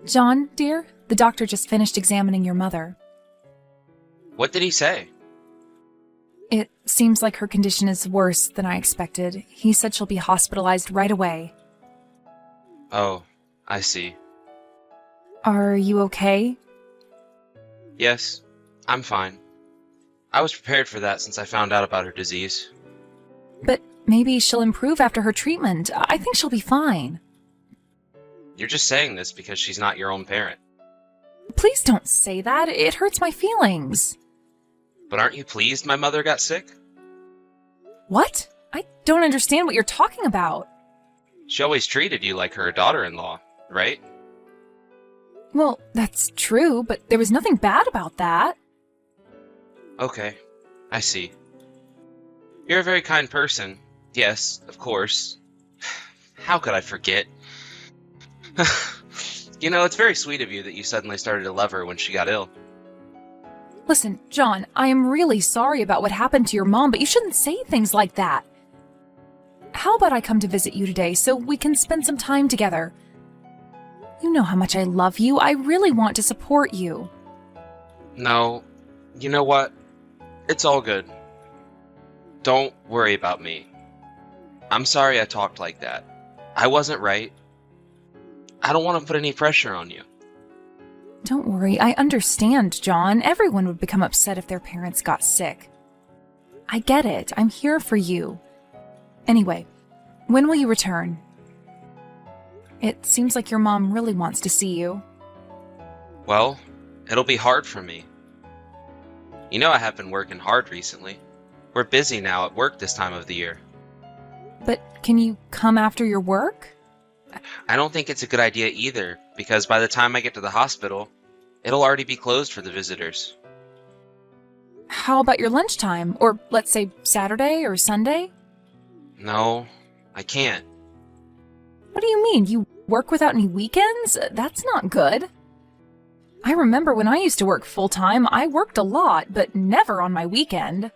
John, dear, the doctor just finished examining your mother. What did he say? It seems like her condition is worse than I expected. He said she'll be hospitalized right away. Oh, I see. Are you okay? Yes, I'm fine. I was prepared for that since I found out about her disease. But maybe she'll improve after her treatment. I think she'll be fine. You're just saying this because she's not your own parent. Please don't say that. It hurts my feelings. But aren't you pleased my mother got sick? What? I don't understand what you're talking about. She always treated you like her daughter-in-law, right? Well, that's true, but there was nothing bad about that. Okay, I see. You're a very kind person. Yes, of course. How could I forget? You know, it's very sweet of you that you suddenly started to love her when she got ill. Listen, John, I am really sorry about what happened to your mom, but you shouldn't say things like that. How about I come to visit you today so we can spend some time together? You know how much I love you. I really want to support you. No, you know what? It's all good. Don't worry about me. I'm sorry I talked like that. I wasn't right. I don't want to put any pressure on you. Don't worry, I understand, John. Everyone would become upset if their parents got sick. I get it. I'm here for you. Anyway, when will you return? It seems like your mom really wants to see you. Well, it'll be hard for me. You know I have been working hard recently. We're busy now at work this time of the year. But can you come after your work? I don't think it's a good idea either, because by the time I get to the hospital, it'll already be closed for the visitors. How about your lunchtime? Or let's say Saturday or Sunday? No, I can't. What do you mean? You work without any weekends? That's not good. I remember when I used to work full-time, I worked a lot, but never on my weekend.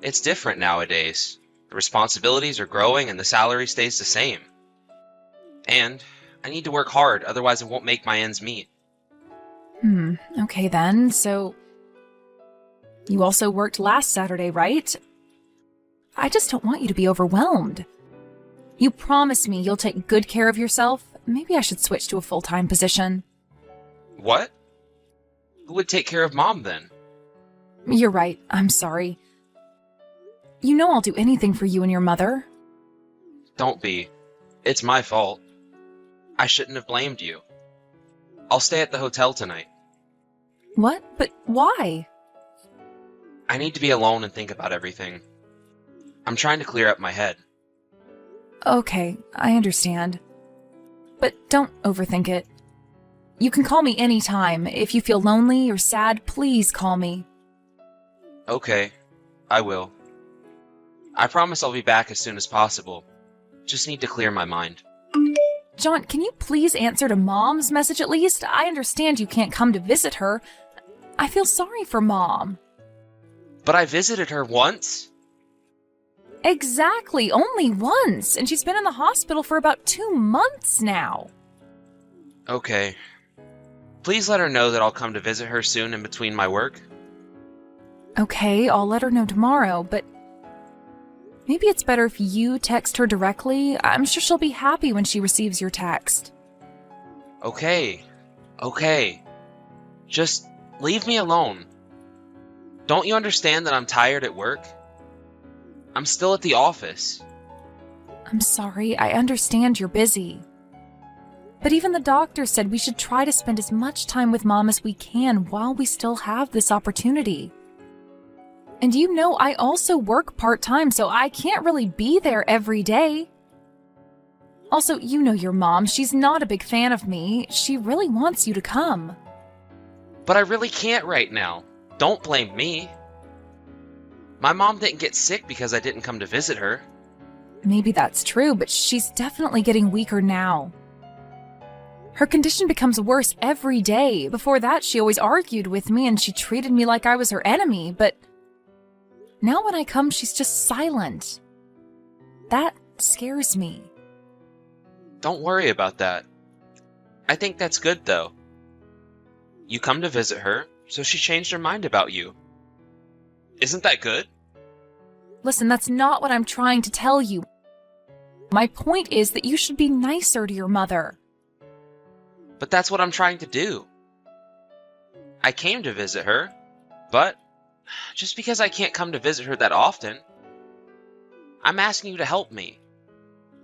It's different nowadays. The responsibilities are growing and the salary stays the same. And I need to work hard, otherwise it won't make my ends meet. Okay then, so... You also worked last Saturday, right? I just don't want you to be overwhelmed. You promise me you'll take good care of yourself? Maybe I should switch to a full-time position. What? Who would take care of Mom then? You're right, I'm sorry. You know I'll do anything for you and your mother. Don't be. It's my fault. I shouldn't have blamed you. I'll stay at the hotel tonight. What? But why? I need to be alone and think about everything. I'm trying to clear up my head. Okay, I understand. But don't overthink it. You can call me anytime. If you feel lonely or sad, please call me. Okay, I will. I promise I'll be back as soon as possible. Just need to clear my mind. John, can you please answer to Mom's message at least? I understand you can't come to visit her. I feel sorry for Mom. But I visited her once. Exactly, only once, and she's been in the hospital for about 2 months now. Okay. Please let her know that I'll come to visit her soon in between my work. Okay, I'll let her know tomorrow, but maybe it's better if you text her directly. I'm sure she'll be happy when she receives your text. Okay. Just leave me alone. Don't you understand that I'm tired at work? I'm still at the office. I'm sorry, I understand you're busy. But even the doctor said we should try to spend as much time with Mom as we can while we still have this opportunity. And you know I also work part-time, so I can't really be there every day. Also, you know your mom, she's not a big fan of me. She really wants you to come. But I really can't right now. Don't blame me. My mom didn't get sick because I didn't come to visit her. Maybe that's true, but she's definitely getting weaker now. Her condition becomes worse every day. Before that, she always argued with me and she treated me like I was her enemy, but now when I come, she's just silent. That scares me. Don't worry about that. I think that's good, though. You come to visit her, so she changed her mind about you. Isn't that good? Listen, that's not what I'm trying to tell you. My point is that you should be nicer to your mother. But that's what I'm trying to do. I came to visit her, but just because I can't come to visit her that often, I'm asking you to help me.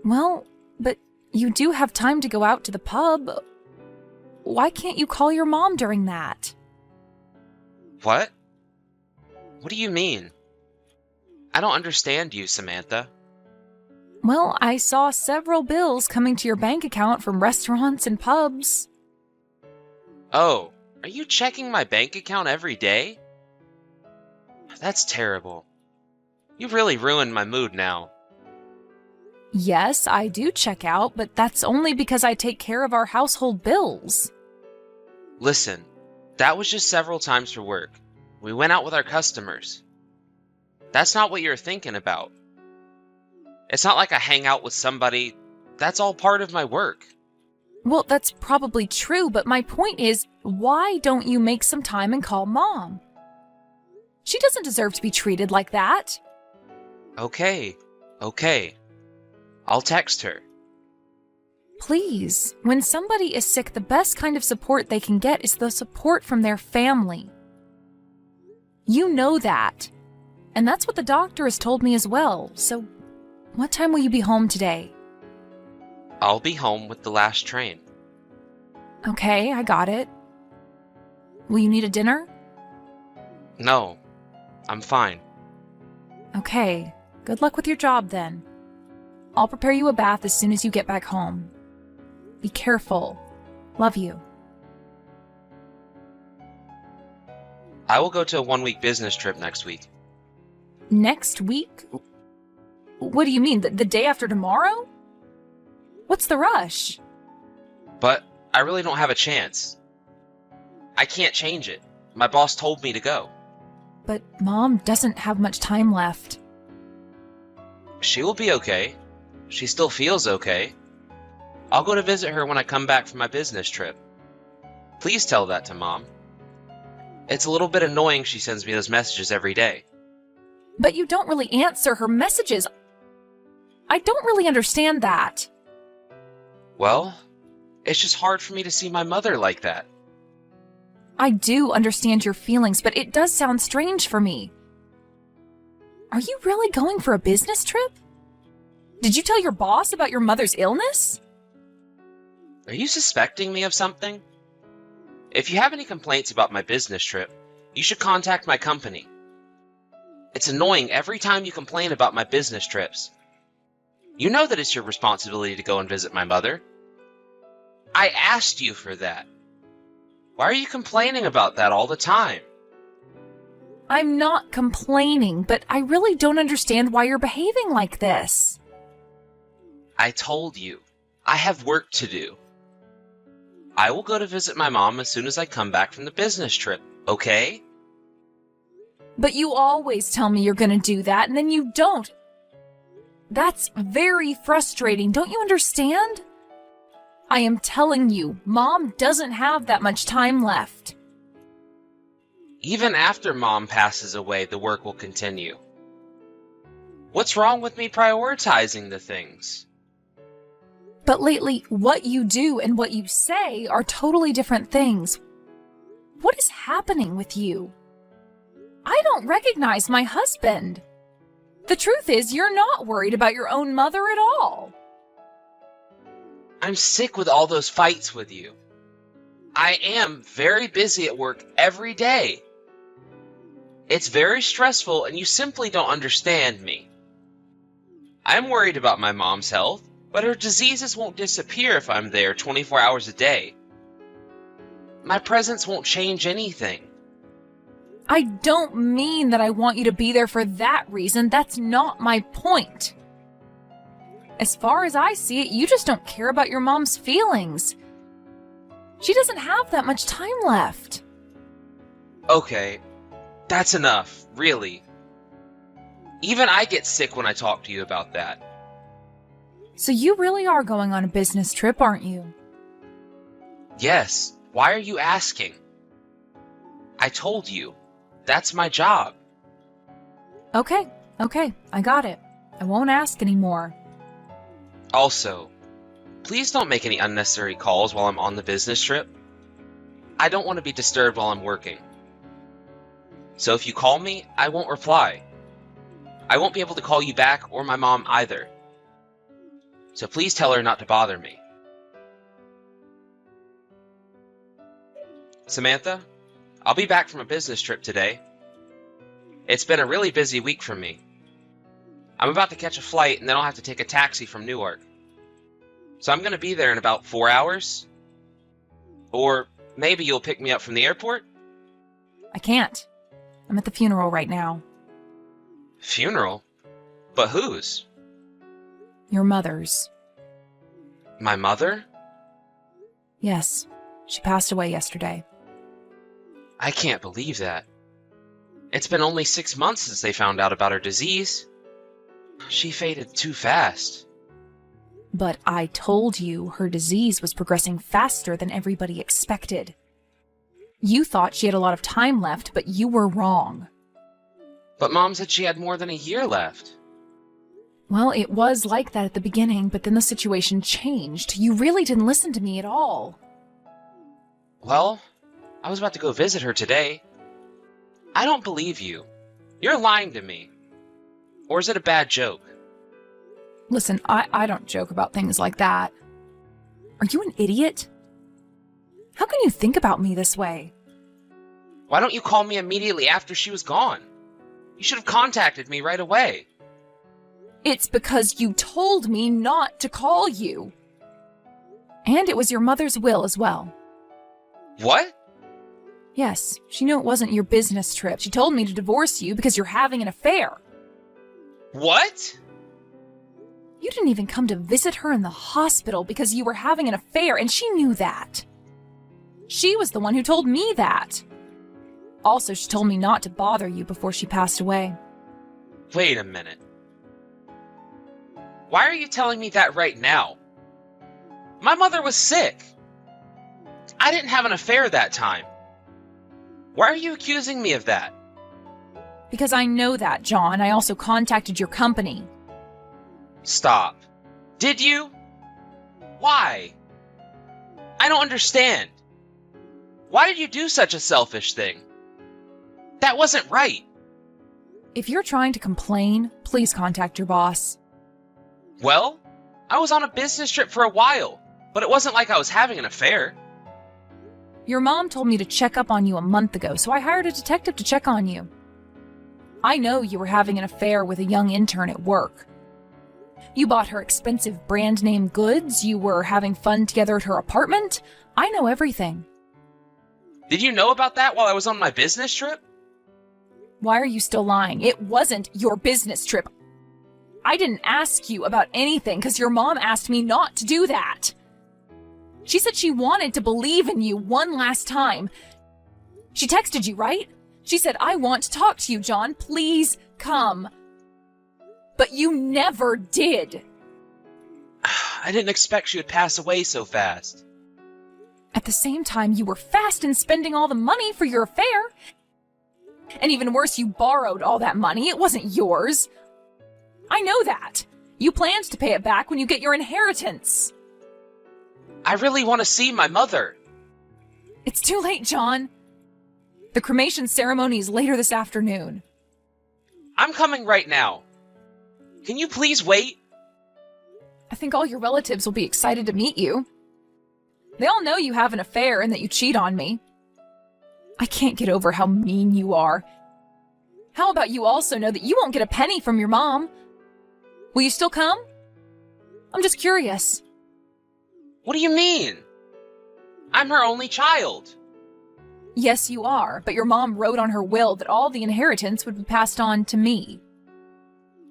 Well, but you do have time to go out to the pub. Why can't you call your mom during that? What? What do you mean? I don't understand you, Samantha. Well, I saw several bills coming to your bank account from restaurants and pubs. Oh, are you checking my bank account every day? That's terrible. You've really ruined my mood now. Yes, I do check out, but that's only because I take care of our household bills. Listen, that was just several times for work. We went out with our customers. That's not what you're thinking about. It's not like I hang out with somebody. That's all part of my work. Well, that's probably true, but my point is, why don't you make some time and call Mom? She doesn't deserve to be treated like that. Okay. I'll text her. Please, when somebody is sick, the best kind of support they can get is the support from their family. You know that. And that's what the doctor has told me as well. So, what time will you be home today? I'll be home with the last train. Okay, I got it. Will you need a dinner? No, I'm fine. Okay, good luck with your job then. I'll prepare you a bath as soon as you get back home. Be careful. Love you. I will go to a 1-week business trip next week. Next week? What do you mean, the day after tomorrow? What's the rush? But I really don't have a chance. I can't change it. My boss told me to go. But Mom doesn't have much time left. She will be okay. She still feels okay. I'll go to visit her when I come back from my business trip. Please tell that to Mom. It's a little bit annoying she sends me those messages every day. But you don't really answer her messages. I don't really understand that. Well, it's just hard for me to see my mother like that. I do understand your feelings, but it does sound strange for me. Are you really going for a business trip? Did you tell your boss about your mother's illness? Are you suspecting me of something? If you have any complaints about my business trip, you should contact my company. It's annoying every time you complain about my business trips. You know that it's your responsibility to go and visit my mother. I asked you for that. Why are you complaining about that all the time? I'm not complaining, but I really don't understand why you're behaving like this. I told you, I have work to do. I will go to visit my mom as soon as I come back from the business trip, okay? But you always tell me you're going to do that, and then you don't. That's very frustrating, don't you understand? I am telling you, Mom doesn't have that much time left. Even after Mom passes away, the work will continue. What's wrong with me prioritizing the things? But lately, what you do and what you say are totally different things. What is happening with you? I don't recognize my husband. The truth is, you're not worried about your own mother at all. I'm sick with all those fights with you. I am very busy at work every day. It's very stressful and you simply don't understand me. I'm worried about my mom's health, but her diseases won't disappear if I'm there 24 hours a day. My presence won't change anything. I don't mean that I want you to be there for that reason. That's not my point. As far as I see it, you just don't care about your mom's feelings. She doesn't have that much time left. Okay, that's enough, really. Even I get sick when I talk to you about that. So you really are going on a business trip, aren't you? Yes, why are you asking? I told you. That's my job. Okay, I got it. I won't ask anymore. Also, please don't make any unnecessary calls while I'm on the business trip. I don't want to be disturbed while I'm working. So if you call me, I won't reply. I won't be able to call you back or my mom either. So please tell her not to bother me. Samantha, I'll be back from a business trip today. It's been a really busy week for me. I'm about to catch a flight and then I'll have to take a taxi from Newark. So I'm going to be there in about 4 hours. Or maybe you'll pick me up from the airport? I can't. I'm at the funeral right now. Funeral? But whose? Your mother's. My mother? Yes, she passed away yesterday. I can't believe that. It's been only 6 months since they found out about her disease. She faded too fast. But I told you her disease was progressing faster than everybody expected. You thought she had a lot of time left, but you were wrong. But Mom said she had more than a year left. Well, it was like that at the beginning, but then the situation changed. You really didn't listen to me at all. Well, I was about to go visit her today. I don't believe you. You're lying to me. Or is it a bad joke? Listen, I don't joke about things like that. Are you an idiot? How can you think about me this way? Why don't you call me immediately after she was gone? You should have contacted me right away. It's because you told me not to call you. And it was your mother's will as well. What? Yes, she knew it wasn't your business trip. She told me to divorce you because you're having an affair. What? You didn't even come to visit her in the hospital because you were having an affair, and she knew that. She was the one who told me that. Also, she told me not to bother you before she passed away. Wait a minute. Why are you telling me that right now? My mother was sick. I didn't have an affair that time. Why are you accusing me of that? Because I know that, John. I also contacted your company. Stop. Did you? Why? I don't understand. Why did you do such a selfish thing? That wasn't right. If you're trying to complain, please contact your boss. Well, I was on a business trip for a while, but it wasn't like I was having an affair. Your mom told me to check up on you a month ago, so I hired a detective to check on you. I know you were having an affair with a young intern at work. You bought her expensive brand name goods, you were having fun together at her apartment. I know everything. Did you know about that while I was on my business trip? Why are you still lying? It wasn't your business trip. I didn't ask you about anything because your mom asked me not to do that. She said she wanted to believe in you one last time. She texted you, right? She said, I want to talk to you, John. Please come. But you never did. I didn't expect she would pass away so fast. At the same time, you were fast in spending all the money for your affair. And even worse, you borrowed all that money. It wasn't yours. I know that. You planned to pay it back when you get your inheritance. I really want to see my mother. It's too late, John. The cremation ceremony is later this afternoon. I'm coming right now. Can you please wait? I think all your relatives will be excited to meet you. They all know you have an affair and that you cheat on me. I can't get over how mean you are. How about you also know that you won't get a penny from your mom? Will you still come? I'm just curious. What do you mean? I'm her only child. Yes, you are, but your mom wrote on her will that all the inheritance would be passed on to me.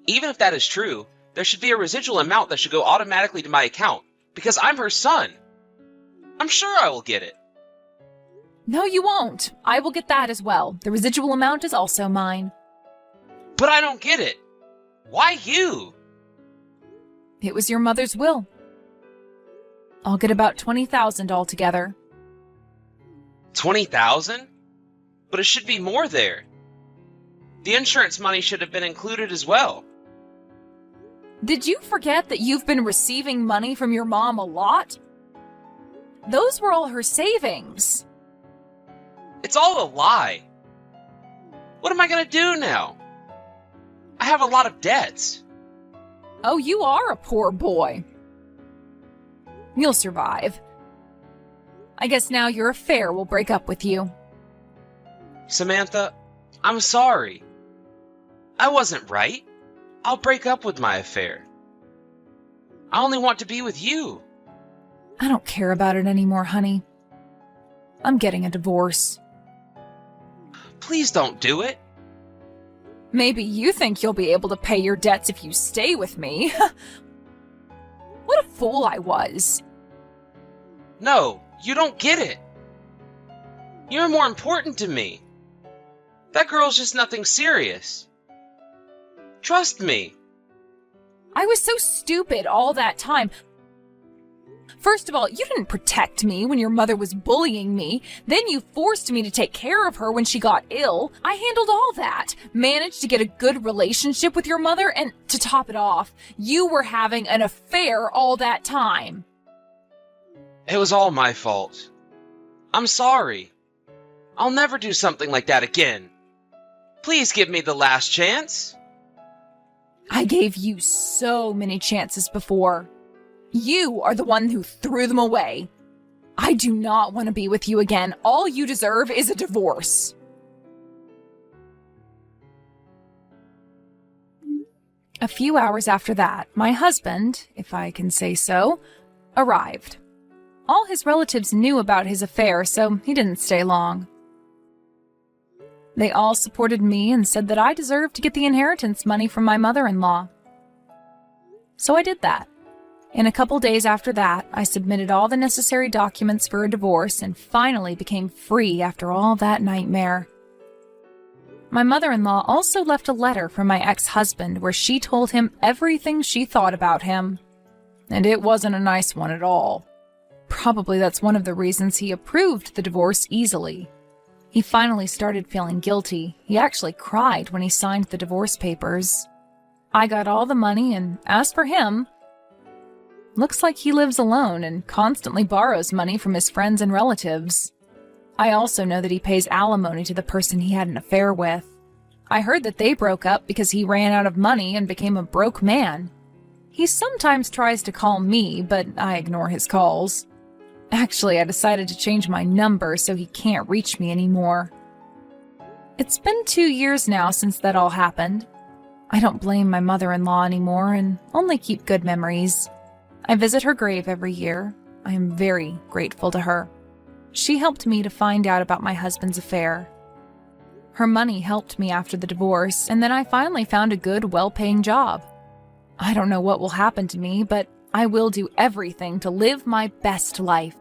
Even if that is true, there should be a residual amount that should go automatically to my account, because I'm her son. I'm sure I will get it. No, you won't. I will get that as well. The residual amount is also mine. But I don't get it. Why you? It was your mother's will. I'll get about $20,000 altogether. 20,000? But it should be more there. The insurance money should have been included as well. Did you forget that you've been receiving money from your mom a lot? Those were all her savings. It's all a lie. What am I going to do now? I have a lot of debts. Oh, you are a poor boy. You'll survive. I guess now your affair will break up with you. Samantha, I'm sorry. I wasn't right. I'll break up with my affair. I only want to be with you. I don't care about it anymore, honey. I'm getting a divorce. Please don't do it. Maybe you think you'll be able to pay your debts if you stay with me. What a fool I was. No, you don't get it. You're more important to me. That girl's just nothing serious. Trust me. I was so stupid all that time. First of all, you didn't protect me when your mother was bullying me. Then you forced me to take care of her when she got ill. I handled all that, managed to get a good relationship with your mother, and to top it off, you were having an affair all that time. It was all my fault. I'm sorry. I'll never do something like that again. Please give me the last chance. I gave you so many chances before. You are the one who threw them away. I do not want to be with you again. All you deserve is a divorce. A few hours after that, my husband, if I can say so, arrived. All his relatives knew about his affair, so he didn't stay long. They all supported me and said that I deserved to get the inheritance money from my mother-in-law. So I did that. In a couple days after that, I submitted all the necessary documents for a divorce and finally became free after all that nightmare. My mother-in-law also left a letter from my ex-husband where she told him everything she thought about him. And it wasn't a nice one at all. Probably that's one of the reasons he approved the divorce easily. He finally started feeling guilty. He actually cried when he signed the divorce papers. I got all the money, and as for him, looks like he lives alone and constantly borrows money from his friends and relatives. I also know that he pays alimony to the person he had an affair with. I heard that they broke up because he ran out of money and became a broke man. He sometimes tries to call me, but I ignore his calls. Actually, I decided to change my number so he can't reach me anymore. It's been 2 years now since that all happened. I don't blame my mother-in-law anymore and only keep good memories. I visit her grave every year. I am very grateful to her. She helped me to find out about my husband's affair. Her money helped me after the divorce, and then I finally found a good, well-paying job. I don't know what will happen to me, but I will do everything to live my best life.